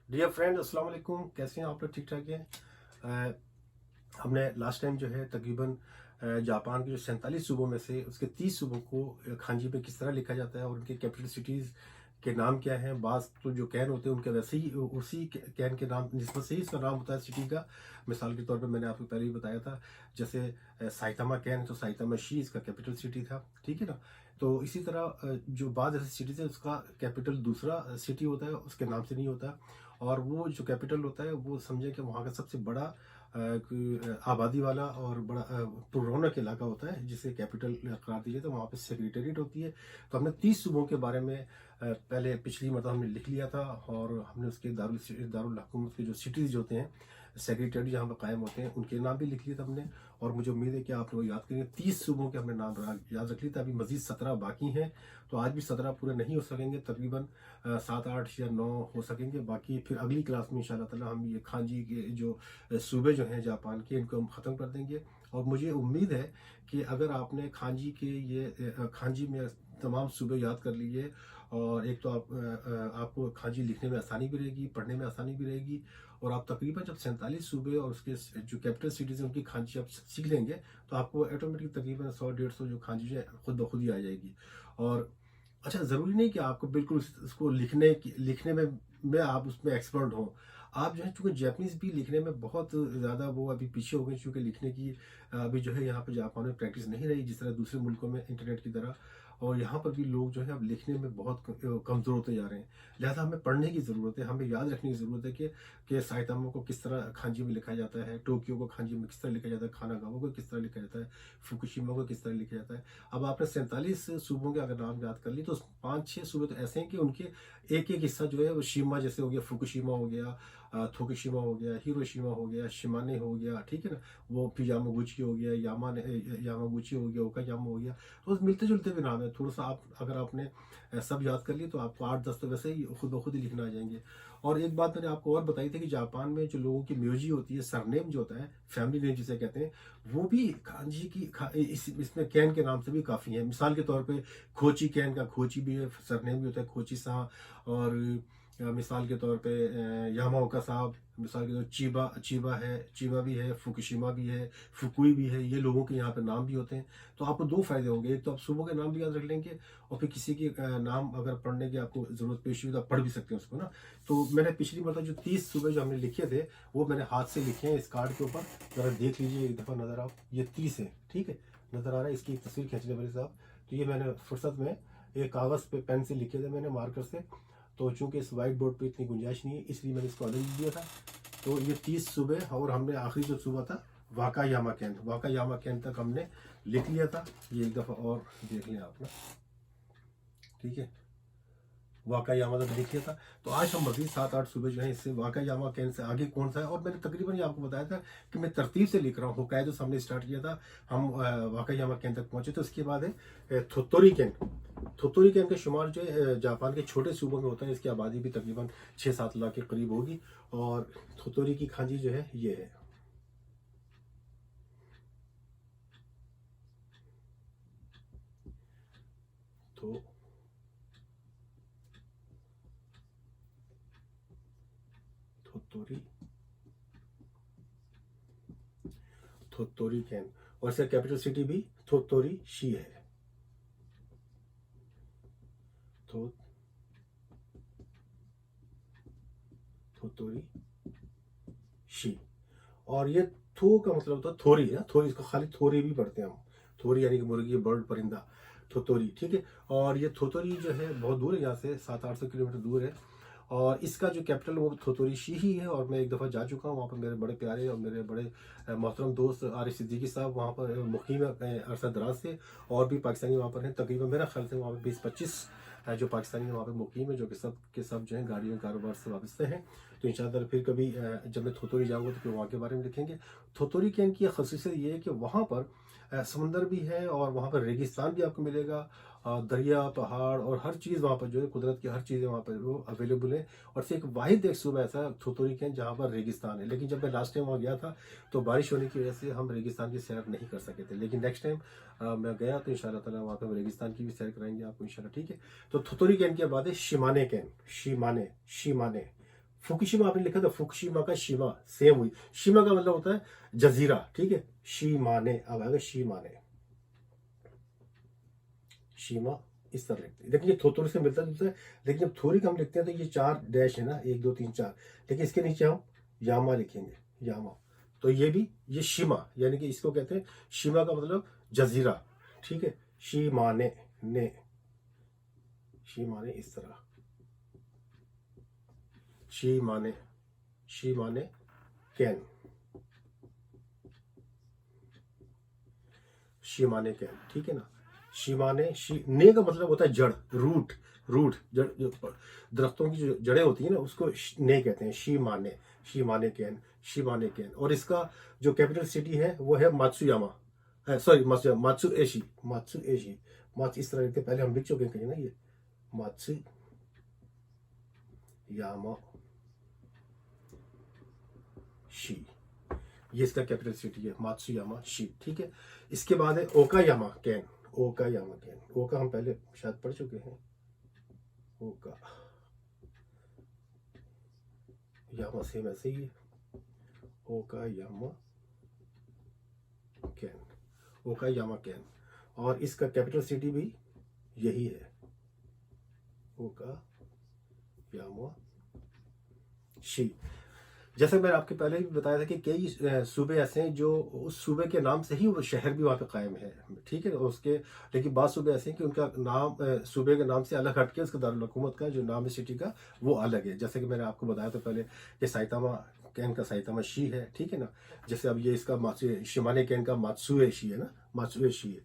Dear friend, अस्सलाम वालेकुम। कैसे हैं आप लोग? ठीक ठाक हैं? अ, हमने लास्ट टाइम जो है तकरीबन जापान के जो 47 सूबों में से उसके 30 सूबों को खांजी में किस तरह लिखा जाता है और उनके कैपिटल सिटीज़ के नाम क्या हैं। बाज़ तो जो कैन होते हैं उनके वैसे ही उसी कैन के नाम निस्बत से ही इसका नाम होता है सिटी का। मिसाल के तौर पे मैंने आपको पहले ही बताया था, जैसे साइतामा कैन, तो साइतामा शी इसका कैपिटल सिटी था। ठीक है ना? तो इसी तरह जो बाद ऐसी सिटीज़ है उसका कैपिटल दूसरा सिटी होता है, उसके नाम से नहीं होता। और वो जो कैपिटल होता है वो समझे कि वहाँ का सबसे बड़ा आबादी वाला और बड़ा पुररौनक इलाका होता है जिसे कैपिटल करार दीजिए। तो वहाँ पे सेक्रेटेरिएट होती है। तो हमने 30 सूबों के बारे में पहले पिछली मरतबा हमने लिख लिया था और हमने उसके दारुल हुकूमत के जो सिटीज़ होते हैं, सेक्रेटेरिएट जहाँ पर कायम होते हैं, उनके नाम भी लिख लिए थे हमने। और मुझे उम्मीद है कि आप लोग याद करेंगे। 30 सूबों के हमने नाम याद रख लिए थे। अभी मजीद 17 बाकी हैं, तो आज भी 17 पूरे नहीं हो सकेंगे। तकरीबन 7, 8 या 9 हो सकेंगे। बाकी फिर अगली क्लास में इंशाल्लाह ताला हम ये खांजी के जो सूबे जो हैं जापान के, इनको हम ख़त्म कर देंगे। और मुझे उम्मीद है कि अगर आपने खांजी के ये खांजी में तमाम सूबे याद कर लिए, और एक तो आपको खांजी लिखने में आसानी भी रहेगी, पढ़ने में आसानी भी रहेगी। और आप तकरीबन जब 47 सूबे और उसके जो कैपिटल सिटीज़ हैं उनकी खांजी आप सीख लेंगे, तो आपको ऑटोमेटिक तकरीबन 100-150 जो खांजी है खुद ब खुद ही आ जाएगी। और अच्छा, ज़रूरी नहीं कि आपको बिल्कुल उसको लिखने में आप उसमें एक्सपर्ट हों। आप जो है, चूँकि जैपनीज़ भी लिखने में बहुत ज़्यादा वो अभी पीछे हो गए, चूँकि लिखने की अभी जो है यहाँ पे जापान में प्रैक्टिस नहीं रही जिस तरह दूसरे मुल्कों में इंटरनेट की तरह। और यहाँ पर भी लोग जो है अब लिखने में बहुत कमज़ोर होते जा रहे हैं। लिहाजा हमें पढ़ने की ज़रूरत है, हमें याद रखने की ज़रूरत है कि साइतामा को किस तरह खांजी में लिखा जाता है, टोक्यो को खांजी में किस तरह लिखा जाता है, खानागावा को किस तरह लिखा जाता है, फुकुशिमा को किस तरह लिखा जाता है। अब आपने 47 सूबों के अगर नाम याद कर लिए, तो 5-6 सूबे तो ऐसे हैं कि उनके एक-एक हिस्सा जो है वो शिमा जैसे हो गया, फुकुशिमा हो गया, थोकुशिमा हो गया, हिरोशिमा हो गया, शिमाने हो गया, ठीक है ना? वो फिर यामागुची हो गया, यामागुची हो गया, ओकायामा हो गया। तो मिलते-जुलते भी नाम है। थोड़ा-सा आप अगर आपने सब याद कर लिए तो आपको 8-10 तो वैसे ही खुद ब खुद ही लिखना आ जाएँगे। और एक बात मैंने आपको और बताई थी कि जापान में जो लोगों की म्यूजी होती है, सरनेम जो होता है, फैमिली नेम जिसे कहते हैं, वो भी कांजी की इसमें कैन के नाम से भी काफ़ी है। मिसाल के तौर पे खोची कैन का खोची भी है, सरनेम भी होता है खोची सा। और मिसाल के तौर पे यामाओका साहब, मिसाल के तौर चीबा चीबा है, चीबा भी है, फुकुशिमा भी है, फुकुई भी है। ये लोगों के यहाँ पे नाम भी होते हैं। तो आपको 2 फ़ायदे होंगे। एक तो आप सूबों के नाम भी याद रख लेंगे, और फिर किसी के नाम अगर पढ़ने की आपको ज़रूरत पेश हुई तो आप पढ़ भी सकते हैं उसको ना। तो मैंने पिछली मतलब जो 30 सूबे जो हमने लिखे थे, वो मैंने हाथ से लिखे हैं इस कार्ड के ऊपर। ज़रा देख लीजिए एक दफ़ा नज़र आप। ये 30 है, ठीक है? नज़र आ रहा है? इसकी एक तस्वीर खींच लें मेरे साहब। तो ये मैंने फुर्सत में एक कागज़ पे पेन से लिखे थे मैंने, मार्कर से। तो चूंकि इस वाइट बोर्ड पे इतनी गुंजाइश नहीं है, इसलिए मैंने इसको अलग लिख दिया था। तो ये 30 सूबे, और हमने आखिरी जो सूबा था वाका यामा कैंट तक हमने लिख लिया था। ये एक दफ़ा और देख लें आप ना, ठीक है? वाकायामा तक लिख लिया था। तो आज हम मज़ीद 7-8 सूबे जो हैं इससे वाकायामा कैन से आगे कौन सा है, और मैंने तकरीबन ये आपको बताया था कि मैं तरतीब से लिख रहा हूँ। होकाइडो से हमने स्टार्ट किया था, हम वाकायामा कैन तक पहुंचे। तो उसके बाद है थोत्तोरी कैन। थोत्तोरी कैन का शुमार जो है जापान के छोटे सूबों में होता है। इसकी आबादी भी तकरीबन 6-7 लाख के करीब होगी। और थोत्तोरी की खांजी जो है ये है। तो थोत्तोरी थोत्तोरी कैन, और इसका कैपिटल सिटी भी थोत्तोरी शी है। थो थोत्तोरी शी। और ये थो का मतलब होता है थोरी है, थोरी, इसको खाली थोरी भी पढ़ते हैं हम। थोरी यानी कि मुर्गी, बर्ड, परिंदा, थोतोरी, ठीक है? और ये थोतोरी जो है बहुत दूर है यहाँ से, 700-800 किलोमीटर दूर है। और इसका जो कैपिटल वो थोतोरी शी ही है। और मैं एक दफ़ा जा चुका हूँ वहाँ पर। मेरे बड़े प्यारे और मेरे बड़े मोहतरम दोस्त आरिफ सिद्दीकी साहब वहाँ पर मुकीम है अरसा दराज से। और भी पाकिस्तानी वहाँ पर हैं, तकरीबन मेरा ख्याल से वहाँ पर 20-25 जो पाकिस्तानी वहाँ पर मुकीम है, जो कि सब के सब जो है गाड़ियों कारोबार से वाबस्ते हैं। तो इंशाअल्लाह फिर कभी जब मैं थोतोरी जाऊँगा तो फिर वहाँ के बारे में लिखेंगे। थोतोरी कैन की खसूसियत ये है कि वहाँ पर समंदर भी है, और वहाँ पर रेगिस्तान भी आपको मिलेगा। दरिया, पहाड़ और हर चीज़ वहाँ पर जो है, कुदरत की हर चीज़ें वहाँ पर वो अवेलेबल है। और सिर्फ वाहिद एक सूबा ऐसा थोतोरी कैन जहाँ पर रेगिस्तान है। लेकिन जब मैं लास्ट टाइम वहाँ गया था तो बारिश होने की वजह से हम रेगिस्तान की सैर नहीं कर सके थे। लेकिन नेक्स्ट टाइम मैं गया तो इंशाल्लाह ताला वहाँ पर हम रेगिस्तान की भी सैर कराएंगे आपको इंशाल्लाह, ठीक है? तो थोतोरी कैन के बाद है शिमाने कैन। शिमाने शिमाने फुकुशिमा आपने लिखा था, फुकुशिमा का शिमा सेम हुई। शिमा का मतलब होता है जजीरा, ठीक है। शीमाने, अब आएगा शीमाने, शीमा इस तरह लिखते हैं। लेकिन ये थोड़ी से मिलता जुलता है, लेकिन जब थोड़ी हम लिखते हैं तो ये 4 डैश है ना, 1 2 3 4, लेकिन इसके नीचे हम यामा लिखेंगे, यामा। तो ये भी, ये शिमा यानी कि इसको कहते हैं, शिमा का मतलब जजीरा, ठीक है। शीमाने ने, शीमाने इस तरह, शीमाने, शीमाने कैन, शीमाने कैन, ठीक है ना। शीमाने, ने का मतलब होता है जड़, रूट, रूट जड़, जो दरख्तों की जो जड़ें होती है ना उसको ने कहते हैं। Shimane, Shimane ken, Shimane ken. और इसका जो कैपिटल सिटी है वो है Matsuyama, sorry Matsu, Matsue shi, Matsue shi, Matsu इस तरह लिखते हैं, पहले हम लिख चुके हैं कहीं ना ये, मात्सु यामा शी, ये इसका कैपिटल सिटी है, मात्सुयामा शी, ठीक है। इसके बाद है ओकायामा कैन, ओकायामा कैन, ओका हम पहले शायद पढ़ चुके हैं, ओका यामा सेम ऐसे ही है, ओकायामा कैन, ओकायामा कैन। और इसका कैपिटल सिटी भी यही है, ओकायामा शी। जैसे मैंने आपके पहले भी बताया था कि कई सूबे ऐसे हैं जो उस सूबे के नाम से ही वो शहर भी वहाँ पे कायम है, ठीक है उसके। लेकिन बाद सूबे ऐसे हैं कि उनका नाम सूबे के नाम से अलग हटके उसका दारुल हुकूमत का जो नाम है सिटी का वो अलग है। जैसे कि मैंने आपको बताया था पहले कि साइतामा कैन का साइतामा शी है, ठीक है ना। जैसे अब ये इसका मात्सु, शिमाने कैन का मात्सुए शी है ना, मात्सुए शी है,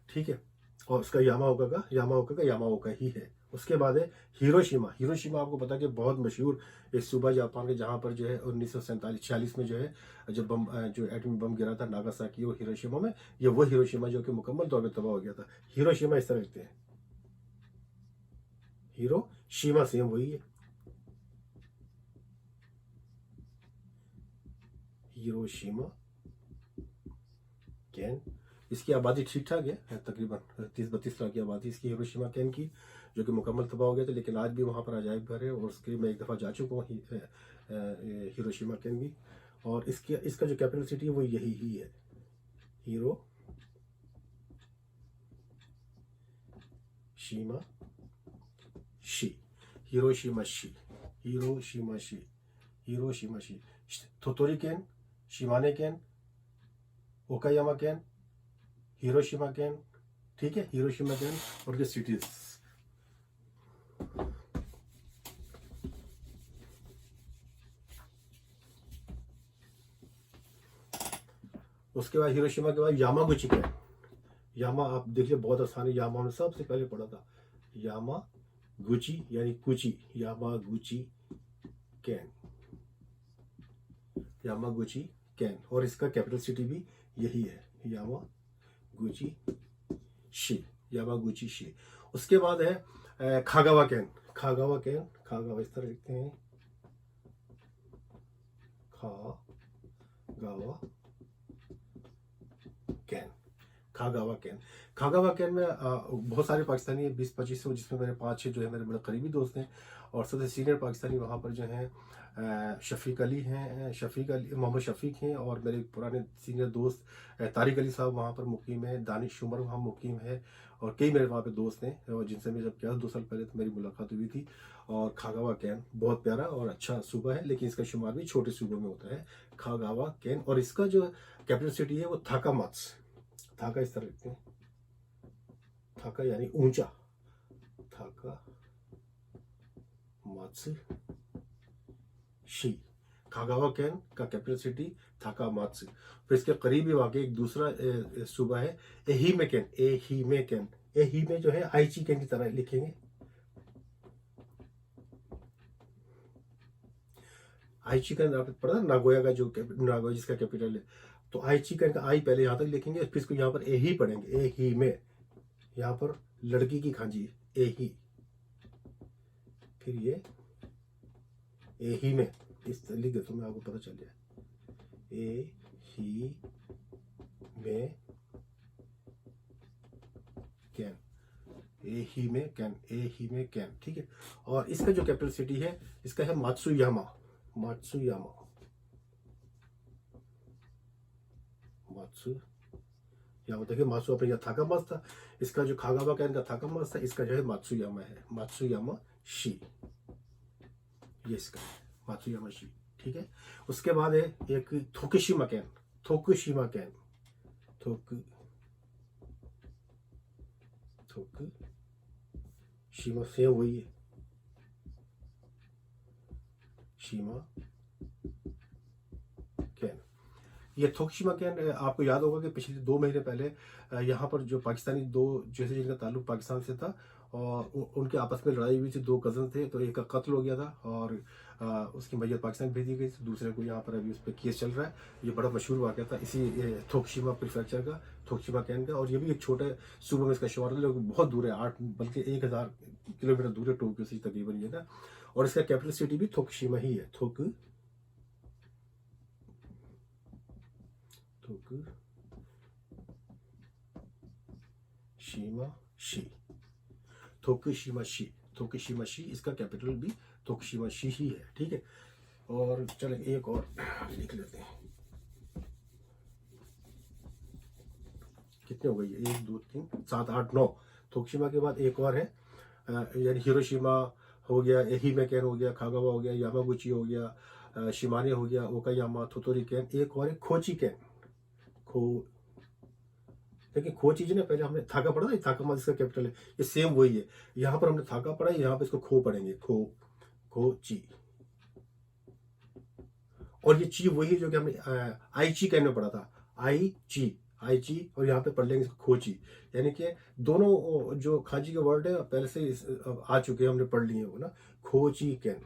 ठीक है। और उसका यामाओका का, यामाओका का यामाओका ही है। उसके बाद है हिरोशिमा। हिरोशिमा आपको पता है कि बहुत मशहूर एक सूबा जापान के, जहाँ पर जो है 1947-46 में जो है जब बम, जो एटमी बम गिरा था नागासाकी और हिरोशिमा में, ये वो हिरोशिमा जो कि मुकम्मल तौर पर तबाह हो गया था। हिरोशिमा इस तरह लिखते हैं, हिरोशिमा सेम वही है, हिरोशिमा कैन। इसकी आबादी ठीक ठाक है, तकरीबन 30-32 लाख की आबादी इसकी हिरोशिमा कैन की, जो कि मुकम्मल तबाह हो गया था। लेकिन आज भी वहाँ पर अजायब घर है और उसके मैं एक दफ़ा जा चुका हूँ हिरोशिमा कैन भी। और इसकी, इसका जो कैपिटल सिटी है वो यही ही है, Hiroshima shi, Hiroshima shi, Hiroshima shi, Hiroshima shi. Tottori ken, Shimane ken, Okayama ken, Hiroshima ken, ठीक है। हिरोशिमा कैन और के सिटीज। उसके बाद हिरोशिमा के बाद यामागुची कैन। यामा आप देखिए बहुत आसान है, यामा ने सबसे पहले पढ़ा था, यामागुची यानी कुची, यामागुची कैन, यामागुची कैन। और इसका कैपिटल सिटी भी यही है, यामागुची शी, यामागुची शी। उसके बाद है खागावा कैन, खागावा कैन, खागावा इस तरह लिखते हैं, खागावा कैन, खागावा कैन। खागावा कैन में बहुत सारे पाकिस्तानी है, 20-25 सौ, जिसमें मेरे 5-6 जो है मेरे बड़े करीबी दोस्त हैं। और सबसे सीनियर पाकिस्तानी वहाँ पर जो हैं शफीक अली हैं, शफीक अली, मोहम्मद शफीक हैं। और मेरे पुराने सीनियर दोस्त तारिक अली साहब वहाँ पर मुकीम है, दानिश उमर वहाँ मुकीम है। और कई मेरे वहाँ पे दोस्त हैं और जिनसे मैं जब गया 2 साल पहले तो मेरी मुलाकात हुई थी। और खागावा कैन बहुत प्यारा और अच्छा सूबा है, लेकिन इसका शुमार भी छोटे सूबों में होता है, खागावा कैन। और इसका जो कैपिटल सिटी है वो थाका मात्स, थाका इस तरह लिखते हैं, थाका यानी ऊंचा, थाका मात्सु शी। खागावा कैन का कैपिटल सिटी थाका मात्सु। फिर इसके करीबी वाकई एक दूसरा सूबा है एहीमे कैन, एहीमे कैन। एहीमे जो है आईची कैन की तरह लिखेंगे, आईची कैन आपने पढ़ा नागोया का, जो नागोया जिसका कैपिटल है। तो आईची कैन का आई पहले यहाँ तक लिखेंगे, फिर इसको यहाँ पर एही पढ़ेंगे, एहीमे, यहाँ पर लड़की की खांजी एही, फिर ये एही में इस लिख देता हूँ मैं, आपको पता चल जाए, ए ही में कैन, ए ही में कैन, ए ही में कैन, ठीक है। और इसका जो कैपिटल सिटी है इसका है मात्सुयामा, मात्सुयामा, मात्सु, यहाँ देखिए मात्सु अपने यहाँ थाकामास था, इसका जो खागावा कैन का थाकामास था, इसका जो है मात्सुयामा है, मात्सुयामा शी, ये इसका है मात्सुयामा शी, ठीक है। उसके बाद है एक थोकुशिमा कैन, थोकुशिमा कैन, थोकुशिमा से वही है, शिमा कैन। ये थोकुशिमा कैन आपको याद होगा कि पिछले 2 महीने पहले यहाँ पर जो पाकिस्तानी दो जैसे जिनका ताल्लुक पाकिस्तान से था और उनके आपस में लड़ाई हुई थी, 2 कज़न थे, तो एक का कत्ल हो गया था और उसकी मैयत पाकिस्तान भेज दी गई थी, दूसरे को यहाँ पर अभी उस पर केस चल रहा है। ये बड़ा मशहूर वाक़या था इसी थोकुशिमा प्रीफेक्चर का, थोकुशिमा कैन का। और ये भी एक छोटे सूबे में इसका शुमार है, लेकिन बहुत दूर है, 8 बल्कि 1000 किलोमीटर दूर है टोक्यो से तकरीबन ये ना। और इसका कैपिटल सिटी भी थोकुशिमा ही है, थोकुशिमा शी, थोकुशिमा शी, थोकुशिमा शी, इसका कैपिटल भी थोकुशिमा शी ही है, ठीक है। और चलें एक और लिख लेते हैं, कितने हो गए, 1 2 3 7 8 9। थोकुशिमा के बाद एक और है, यानी हिरोशिमा हो गया, एहिमे कैन हो गया, खागावा हो गया, यामागुची हो गया, शिमाने हो गया, ओकायामा, थोतोरी कैन। एक और है खोची कैन, लेकिन खो चीज ने पहले हमने थाका पढ़ा था, थाका इसका कैपिटल है, ये सेम वही है। यहाँ पर हमने थाका पढ़ा है, यहाँ पर इसको खो पढ़ेंगे, खो ची। और ये ची वही जो कि हमने आई ची कैन में पढ़ा था, आई ची, और यहाँ पे पढ़ लेंगे इसको खोची। यानी कि दोनों जो खांची के वर्ड है पहले से आ चुके हैं, हमने पढ़ लिए वो ना, खोची कैन,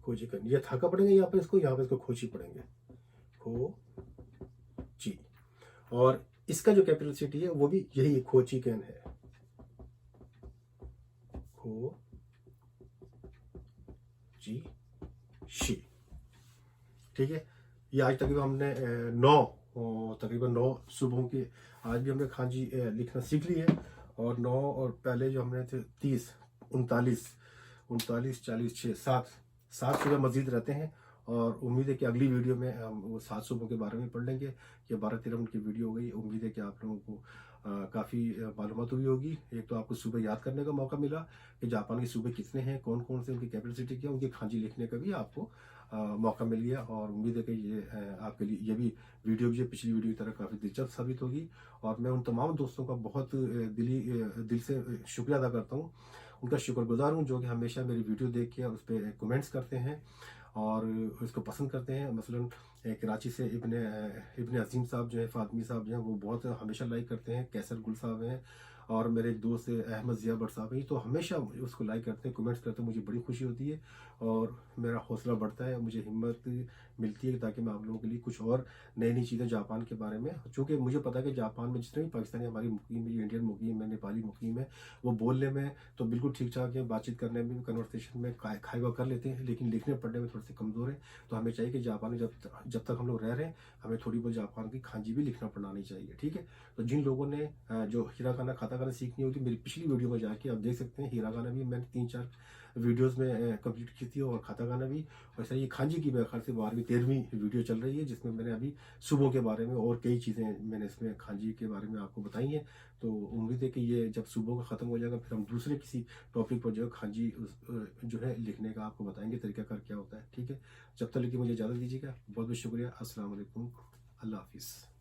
खोची कैन। ये थाका पढ़ेंगे यहाँ पे इसको खोची पढ़ेंगे, खोची। और इसका जो कैपिटल सिटी है वो भी यही खोची कैन है, खोची शी, ठीक है। ये आज तकरीबन हमने 9 सुबहों के आज भी हमने खांजी लिखना सीख ली है। और 9 और पहले जो हमने थे 30 39 40 6 7 सुबह मजीद रहते हैं। और उम्मीद है कि अगली वीडियो में हम वो 7 सुबहों के बारे में पढ़ लेंगे। ये 12-13 मिनट की वीडियो हो गई। उम्मीद है कि आप लोगों को काफ़ी मालूमात हुई होगी। एक तो आपको सुबह याद करने का मौका मिला कि जापान के सूबे कितने हैं, कौन कौन से उनकी कैपिटल सिटी क्या, उनकी खांजी लिखने का भी आपको मौका मिल गया। और उम्मीद है कि ये आपके लिए ये भी वीडियो भी पिछली वीडियो की तरह काफ़ी दिलचस्प साबित होगी। और मैं उन तमाम दोस्तों का बहुत दिल से शुक्रिया अदा करता हूँ, उनका शुक्रगुजार हूँ जो कि हमेशा मेरी वीडियो देख के उस पर कमेंट्स करते हैं और इसको पसंद करते हैं। मसलन कराची से इब्ने अजीम साहब जो है, फातमी साहब जो हैं, वो बहुत हमेशा लाइक करते हैं। कैसर गुल साहब हैं और मेरे एक दोस्त अहमद ज़िया भट्ट साहब हैं, तो हमेशा उसको लाइक करते हैं, कमेंट्स करते हैं। मुझे बड़ी खुशी होती है और मेरा हौसला बढ़ता है, मुझे हिम्मत मिलती है ताकि मैं आप लोगों के लिए कुछ और नई नई चीज़ें जापान के बारे में, चूँकि मुझे पता है कि जापान में जितने भी पाकिस्तानी हमारी मुकीम है, इंडियन मुकीम है, नेपाली मुकीम है, वो बोलने में तो बिल्कुल ठीक ठाक है, बातचीत करने में भी, कन्वर्सेशन में खाएगा कर लेते हैं, लेकिन लिखने पढ़ने में थोड़े से कमज़ोर है। तो हमें चाहिए कि जापान में जब तक हम लोग रह रहे हैं, हमें थोड़ी बहुत जापान की खांजी भी लिखना पढ़ना आनी चाहिए, ठीक है। तो जिन लोगों ने जो हिरागाना काताकाना सीखनी होगी, मेरी पिछली वीडियो में जाके आप देख सकते हैं। हिरागाना भी मैंने 3-4 वीडियोस में कंप्लीट की थी और काताकाना भी। वैसे ये खांजी की मेरे ख्याल से 12वीं 13वीं वीडियो चल रही है, जिसमें मैंने अभी सुबह के बारे में और कई चीज़ें मैंने इसमें खांजी के बारे में आपको बताई हैं। तो उम्मीद है कि ये जब सुबह का ख़त्म हो जाएगा फिर हम दूसरे किसी टॉपिक पर जो है खांजी जो है लिखने का आपको बताएंगे तरीकाकार क्या होता है, ठीक है। जब तक लेके मुझे इजाज़त दीजिएगा, बहुत बहुत शुक्रिया। अस्सलाम वालेकुम, अल्लाह हाफिज़।